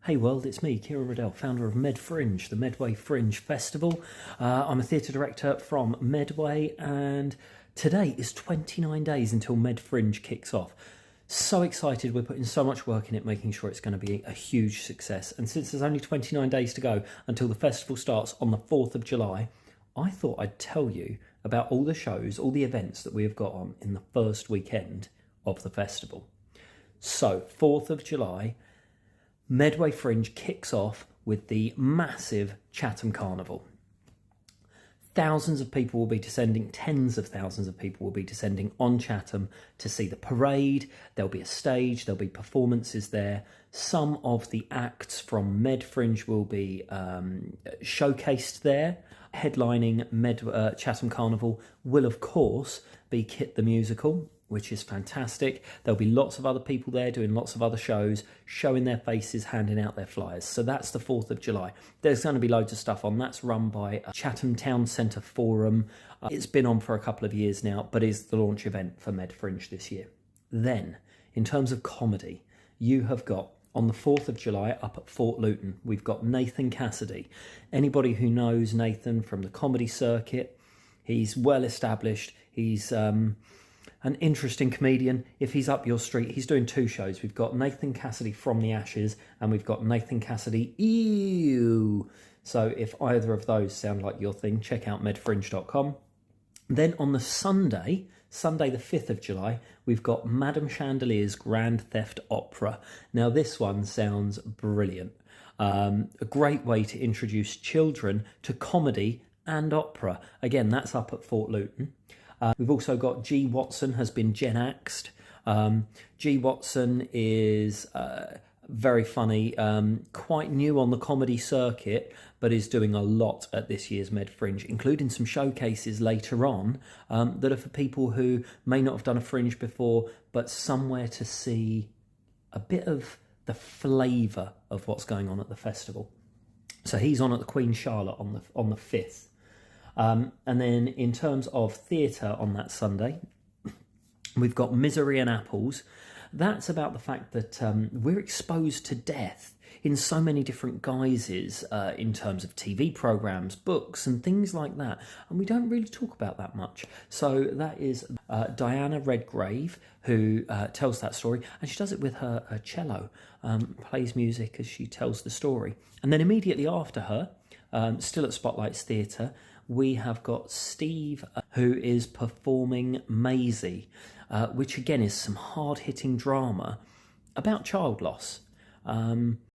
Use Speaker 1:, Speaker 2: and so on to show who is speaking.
Speaker 1: Hey world, it's me, Kieran Riddell, founder of MedFringe, the Medway Fringe Festival. I'm a theatre director from Medway, and today is 29 days until MedFringe kicks off. So excited, we're putting so much work in it, making sure it's going to be a huge success. And since there's only 29 days to go until the festival starts on the 4th of July, I thought I'd tell you about all the shows, all the events that we have got on in the first weekend of the festival. So, 4th of July, Medway Fringe kicks off with the massive Chatham Carnival. Thousands of people will be descending, tens of thousands of people will be descending on Chatham to see the parade. There'll be a stage, there'll be performances there. Some of the acts from MedFringe will be showcased there. Headlining Chatham Carnival will, of course, be Kit the Musical, which is fantastic. There'll be lots of other people there doing lots of other shows, showing their faces, handing out their flyers. So that's the 4th of July. There's going to be loads of stuff on. That's run by Chatham Town Centre Forum. It's been on for a couple of years now, but is the launch event for MedFringe this year. Then, in terms of comedy, you have got, on the 4th of July, up at Fort Luton, we've got Nathan Cassidy. Anybody who knows Nathan from the comedy circuit, he's well established. He's an interesting comedian. If he's up your street, he's doing two shows. We've got Nathan Cassidy from the Ashes, and we've got Nathan Cassidy Ew. So if either of those sound like your thing, check out medfringe.com. Then on the Sunday the 5th of July, we've got Madame Chandelier's Grand Theft Opera. Now this one sounds brilliant. A great way to introduce children to comedy and opera. Again, that's up at Fort Luton. We've also got G. Watson has been Gen Axed. G. Watson is very funny, quite new on the comedy circuit, but is doing a lot at this year's MedFringe, including some showcases later on that are for people who may not have done a Fringe before, but somewhere to see a bit of the flavour of what's going on at the festival. So he's on at the Queen Charlotte on the 5th. And then in terms of theatre on that Sunday, we've got Misery and Apples. That's about the fact that we're exposed to death in so many different guises in terms of TV programmes, books and things like that. And we don't really talk about that much. So that is Diana Redgrave who tells that story. And she does it with her cello, plays music as she tells the story. And then immediately after her, still at Spotlights Theatre, we have got Steve, who is performing Maisie, which again is some hard-hitting drama about child loss.